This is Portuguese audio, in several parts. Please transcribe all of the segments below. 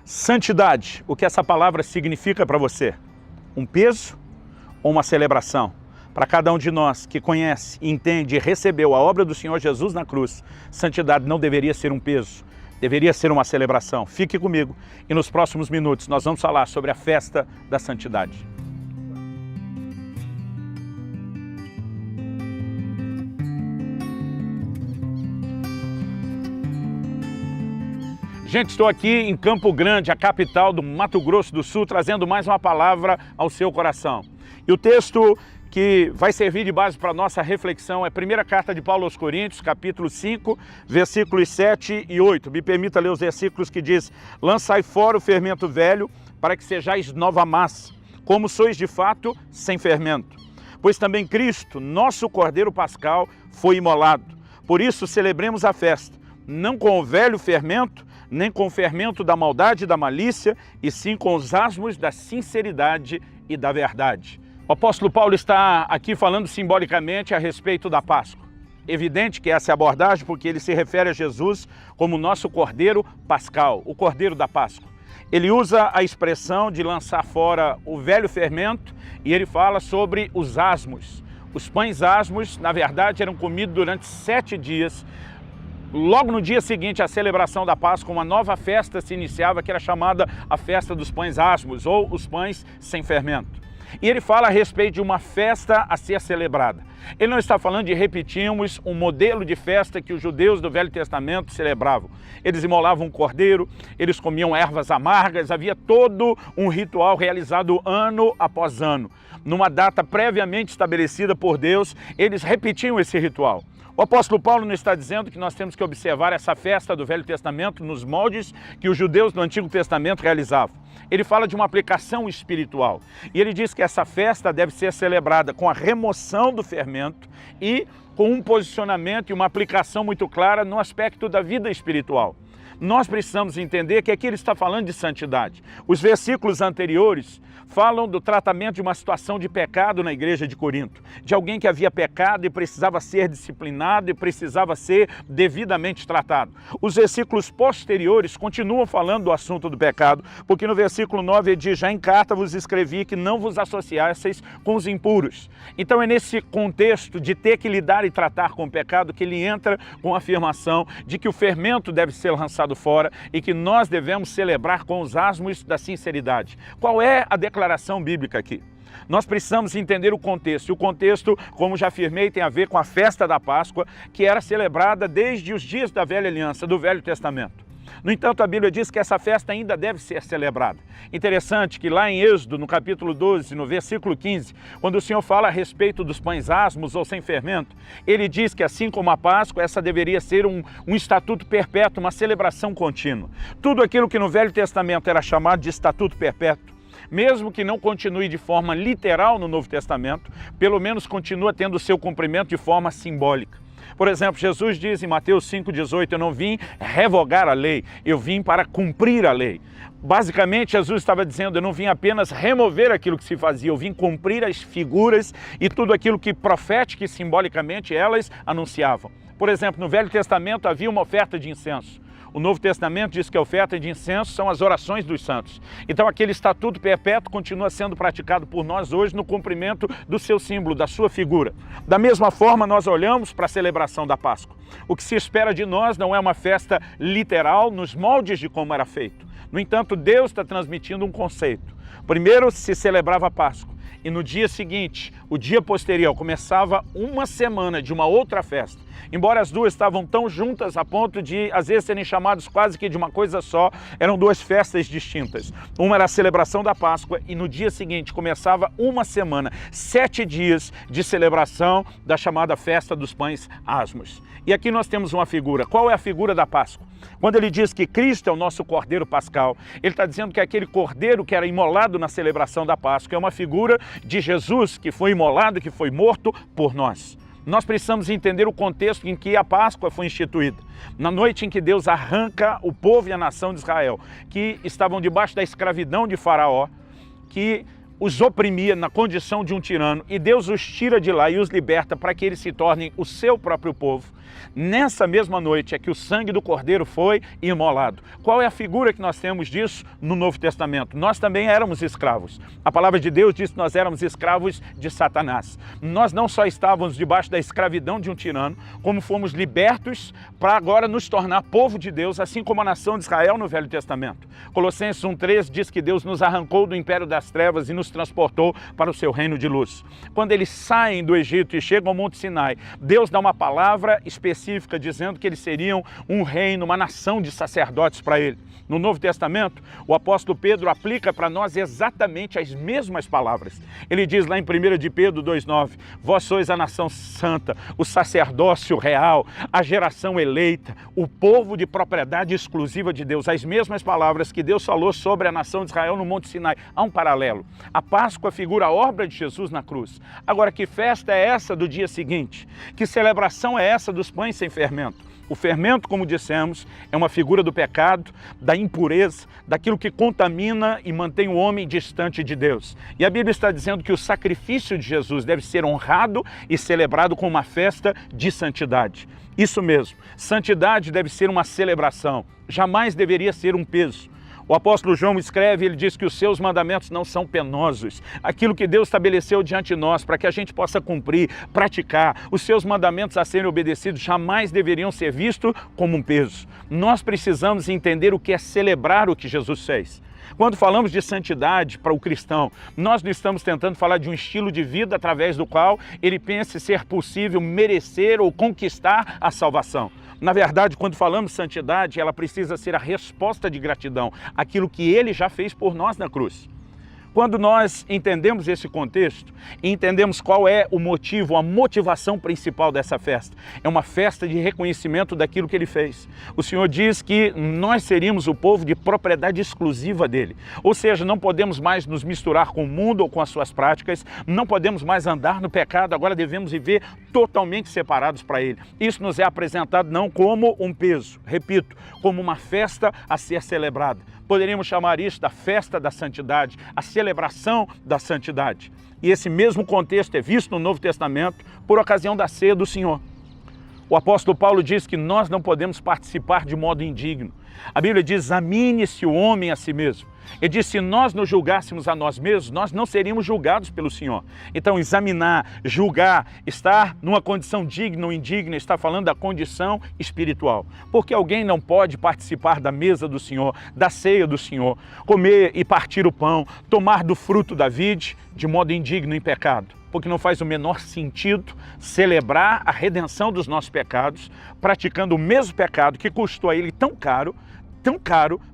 Santidade, o que essa palavra significa para você? Um peso ou uma celebração? Para cada um de nós que conhece, entende e recebeu a obra do Senhor Jesus na cruz, santidade não deveria ser um peso, deveria ser uma celebração. Fique comigo e nos próximos minutos nós vamos falar sobre a festa da santidade. Gente, estou aqui em Campo Grande, a capital do Mato Grosso do Sul, trazendo mais uma palavra ao seu coração. E o texto que vai servir de base para a nossa reflexão é a primeira carta de Paulo aos Coríntios, capítulo 5, versículos 7 e 8. Me permita ler os versículos que diz: lançai fora o fermento velho, para que sejais nova massa, como sois de fato, sem fermento. Pois também Cristo, nosso Cordeiro Pascal, foi imolado. Por isso celebremos a festa, não com o velho fermento, nem com o fermento da maldade e da malícia, e sim com os asmos da sinceridade e da verdade. O apóstolo Paulo está aqui falando simbolicamente a respeito da Páscoa. Evidente que essa é a abordagem, porque ele se refere a Jesus como nosso Cordeiro Pascal, o Cordeiro da Páscoa. Ele usa a expressão de lançar fora o velho fermento e ele fala sobre os asmos. Os pães asmos, na verdade, eram comidos durante 7 dias. Logo no dia seguinte à celebração da Páscoa, uma nova festa se iniciava, que era chamada a festa dos pães asmos, ou os pães sem fermento. E ele fala a respeito de uma festa a ser celebrada. Ele não está falando de repetirmos um modelo de festa que os judeus do Velho Testamento celebravam. Eles imolavam um cordeiro, eles comiam ervas amargas, havia todo um ritual realizado ano após ano. Numa data previamente estabelecida por Deus, eles repetiam esse ritual. O apóstolo Paulo não está dizendo que nós temos que observar essa festa do Velho Testamento nos moldes que os judeus do Antigo Testamento realizavam. Ele fala de uma aplicação espiritual. E ele diz que essa festa deve ser celebrada com a remoção do fermento e com um posicionamento e uma aplicação muito clara no aspecto da vida espiritual. Nós precisamos entender que aqui ele está falando de santidade. Os versículos anteriores falam do tratamento de uma situação de pecado na igreja de Corinto, de alguém que havia pecado e precisava ser disciplinado e precisava ser devidamente tratado. Os versículos posteriores continuam falando do assunto do pecado, porque no versículo 9 ele diz: já em carta vos escrevi que não vos associasseis com os impuros. Então é nesse contexto de ter que lidar e tratar com o pecado que ele entra com a afirmação de que o fermento deve ser lançado fora e que nós devemos celebrar com os asmos da sinceridade. Qual é a declaração bíblica aqui? Nós precisamos entender o contexto. E o contexto, como já afirmei, tem a ver com a festa da Páscoa, que era celebrada desde os dias da Velha Aliança, do Velho Testamento. No entanto, a Bíblia diz que essa festa ainda deve ser celebrada. Interessante que lá em Êxodo, no capítulo 12, no versículo 15, quando o Senhor fala a respeito dos pães asmos ou sem fermento, ele diz que assim como a Páscoa, essa deveria ser um estatuto perpétuo, uma celebração contínua. Tudo aquilo que no Velho Testamento era chamado de estatuto perpétuo, mesmo que não continue de forma literal no Novo Testamento, pelo menos continua tendo o seu cumprimento de forma simbólica. Por exemplo, Jesus diz em Mateus 5,18, eu não vim revogar a lei, eu vim para cumprir a lei. Basicamente, Jesus estava dizendo, eu não vim apenas remover aquilo que se fazia, eu vim cumprir as figuras e tudo aquilo que profética e simbolicamente elas anunciavam. Por exemplo, no Velho Testamento havia uma oferta de incenso. O Novo Testamento diz que a oferta de incenso são as orações dos santos. Então aquele estatuto perpétuo continua sendo praticado por nós hoje no cumprimento do seu símbolo, da sua figura. Da mesma forma, nós olhamos para a celebração da Páscoa. O que se espera de nós não é uma festa literal nos moldes de como era feito. No entanto, Deus está transmitindo um conceito. Primeiro se celebrava a Páscoa. E no dia seguinte, o dia posterior, começava uma semana de uma outra festa. Embora as duas estavam tão juntas a ponto de, às vezes, serem chamadas quase que de uma coisa só, eram duas festas distintas. Uma era a celebração da Páscoa e no dia seguinte começava uma semana, 7 dias de celebração da chamada festa dos pães asmos. E aqui nós temos uma figura. Qual é a figura da Páscoa? Quando ele diz que Cristo é o nosso Cordeiro Pascal, ele está dizendo que aquele cordeiro que era imolado na celebração da Páscoa é uma figura de Jesus que foi imolado, que foi morto por nós. Nós precisamos entender o contexto em que a Páscoa foi instituída. Na noite em que Deus arranca o povo e a nação de Israel, que estavam debaixo da escravidão de Faraó, que os oprimia na condição de um tirano, e Deus os tira de lá e os liberta para que eles se tornem o seu próprio povo. Nessa mesma noite é que o sangue do Cordeiro foi imolado. Qual é a figura que nós temos disso no Novo Testamento? Nós também éramos escravos. A palavra de Deus diz que nós éramos escravos de Satanás. Nós não só estávamos debaixo da escravidão de um tirano, como fomos libertos para agora nos tornar povo de Deus, assim como a nação de Israel no Velho Testamento. Colossenses 1,3 diz que Deus nos arrancou do império das trevas e nos transportou para o seu reino de luz. Quando eles saem do Egito e chegam ao Monte Sinai, Deus dá uma palavra específica dizendo que eles seriam um reino, uma nação de sacerdotes para ele. No Novo Testamento, o apóstolo Pedro aplica para nós exatamente as mesmas palavras. Ele diz lá em 1 de Pedro 2,9, vós sois a nação santa, o sacerdócio real, a geração eleita, o povo de propriedade exclusiva de Deus. As mesmas palavras que Deus falou sobre a nação de Israel no Monte Sinai. Há um paralelo. A Páscoa figura a obra de Jesus na cruz. Agora, que festa é essa do dia seguinte? Que celebração é essa dos pães sem fermento? O fermento, como dissemos, é uma figura do pecado, da impureza, daquilo que contamina e mantém o homem distante de Deus. E a Bíblia está dizendo que o sacrifício de Jesus deve ser honrado e celebrado com uma festa de santidade. Isso mesmo, santidade deve ser uma celebração, jamais deveria ser um peso. O apóstolo João escreve, ele diz que os seus mandamentos não são penosos. Aquilo que Deus estabeleceu diante de nós para que a gente possa cumprir, praticar, os seus mandamentos a serem obedecidos jamais deveriam ser vistos como um peso. Nós precisamos entender o que é celebrar o que Jesus fez. Quando falamos de santidade para o cristão, nós não estamos tentando falar de um estilo de vida através do qual ele pense ser possível merecer ou conquistar a salvação. Na verdade, quando falamos santidade, ela precisa ser a resposta de gratidão, aquilo que ele já fez por nós na cruz. Quando nós entendemos esse contexto e entendemos qual é o motivo, a motivação principal dessa festa, é uma festa de reconhecimento daquilo que ele fez. O Senhor diz que nós seríamos o povo de propriedade exclusiva dele. Ou seja, não podemos mais nos misturar com o mundo ou com as suas práticas, não podemos mais andar no pecado, agora devemos viver totalmente separados para ele. Isso nos é apresentado não como um peso, repito, como uma festa a ser celebrada. Poderíamos chamar isso da festa da santidade, a celebração da santidade. E esse mesmo contexto é visto no Novo Testamento por ocasião da ceia do Senhor. O apóstolo Paulo diz que nós não podemos participar de modo indigno. A Bíblia diz, examine-se o homem a si mesmo. Ele diz, se nós nos julgássemos a nós mesmos, nós não seríamos julgados pelo Senhor. Então, examinar, julgar, estar numa condição digna ou indigna, está falando da condição espiritual. Porque alguém não pode participar da mesa do Senhor, da ceia do Senhor, comer e partir o pão, tomar do fruto da vide de modo indigno em pecado. Porque não faz o menor sentido celebrar a redenção dos nossos pecados, praticando o mesmo pecado que custou a ele tão caro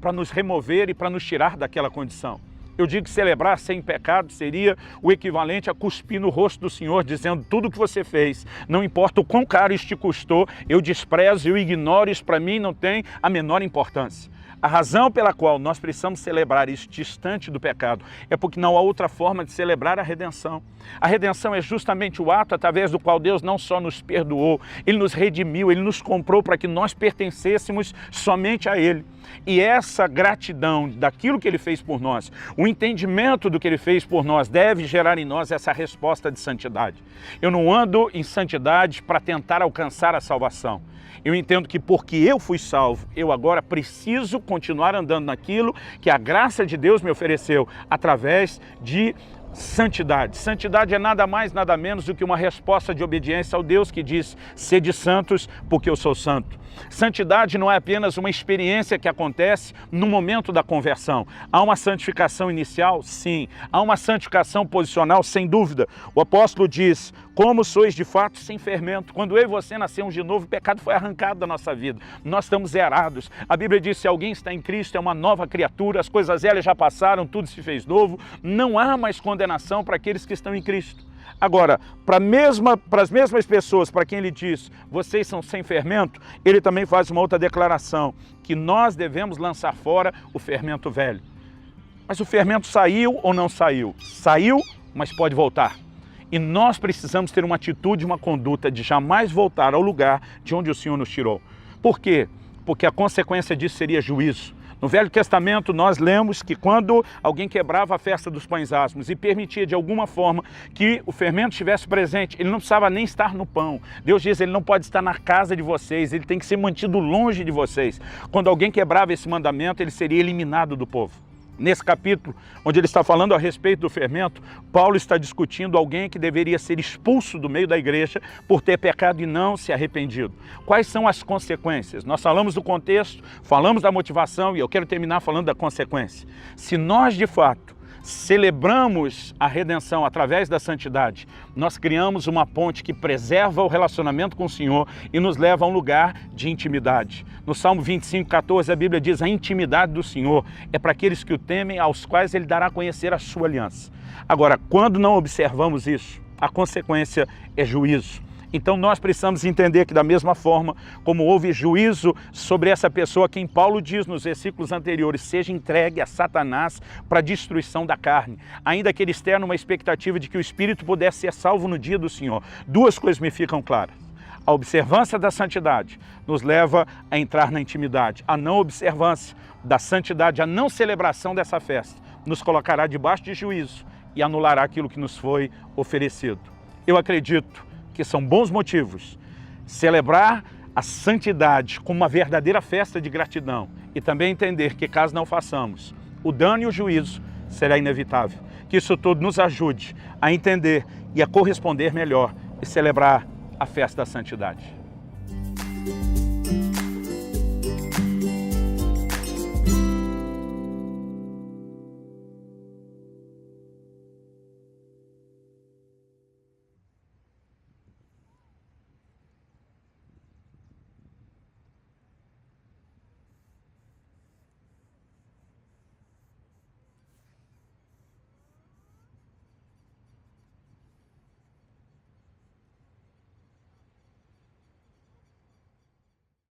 para nos remover e para nos tirar daquela condição. Eu digo que celebrar sem pecado seria o equivalente a cuspir no rosto do Senhor, dizendo tudo o que você fez, não importa o quão caro isso te custou, eu desprezo, eu ignoro, isso para mim não tem a menor importância. A razão pela qual nós precisamos celebrar isso distante do pecado é porque não há outra forma de celebrar a redenção. A redenção é justamente o ato através do qual Deus não só nos perdoou, Ele nos redimiu, Ele nos comprou para que nós pertencêssemos somente a Ele. E essa gratidão daquilo que Ele fez por nós, o entendimento do que Ele fez por nós, deve gerar em nós essa resposta de santidade. Eu não ando em santidade para tentar alcançar a salvação. Eu entendo que porque eu fui salvo, eu agora preciso continuar andando naquilo que a graça de Deus me ofereceu através de santidade. Santidade é nada mais, nada menos do que uma resposta de obediência ao Deus que diz, sede santos porque eu sou santo. Santidade não é apenas uma experiência que acontece no momento da conversão. Há uma santificação inicial? Sim. Há uma santificação posicional? Sem dúvida. O apóstolo diz, como sois de fato sem fermento. Quando eu e você nascemos de novo, o pecado foi arrancado da nossa vida. Nós estamos zerados. A Bíblia diz, se alguém está em Cristo, é uma nova criatura, as coisas velhas já passaram, tudo se fez novo. Não há mais condenação para aqueles que estão em Cristo. Agora, para as mesmas pessoas para quem ele diz, vocês são sem fermento, ele também faz uma outra declaração, que nós devemos lançar fora o fermento velho. Mas o fermento saiu ou não saiu? Saiu, mas pode voltar. E nós precisamos ter uma atitude, uma conduta de jamais voltar ao lugar de onde o Senhor nos tirou. Por quê? Porque a consequência disso seria juízo. No Velho Testamento nós lemos que quando alguém quebrava a festa dos pães asmos e permitia de alguma forma que o fermento estivesse presente, ele não precisava nem estar no pão. Deus diz, ele não pode estar na casa de vocês, ele tem que ser mantido longe de vocês. Quando alguém quebrava esse mandamento, ele seria eliminado do povo. Nesse capítulo, onde ele está falando a respeito do fermento, Paulo está discutindo alguém que deveria ser expulso do meio da igreja por ter pecado e não se arrependido. Quais são as consequências? Nós falamos do contexto, falamos da motivação e eu quero terminar falando da consequência. Se nós, de fato, celebramos a redenção através da santidade, nós criamos uma ponte que preserva o relacionamento com o Senhor e nos leva a um lugar de intimidade. No Salmo 25:14 a Bíblia diz, a intimidade do Senhor é para aqueles que o temem, aos quais Ele dará a conhecer a sua aliança. Agora, quando não observamos isso, a consequência é juízo. Então nós precisamos entender que da mesma forma como houve juízo sobre essa pessoa, quem Paulo diz nos versículos anteriores, seja entregue a Satanás para a destruição da carne, ainda que ele esteja numa expectativa de que o espírito pudesse ser salvo no dia do Senhor. Duas coisas me ficam claras. A observância da santidade nos leva a entrar na intimidade. A não observância da santidade, a não celebração dessa festa, nos colocará debaixo de juízo e anulará aquilo que nos foi oferecido. Eu acredito que são bons motivos celebrar a santidade como uma verdadeira festa de gratidão e também entender que caso não façamos, o dano e o juízo será inevitável. Que isso tudo nos ajude a entender e a corresponder melhor e celebrar a festa da santidade.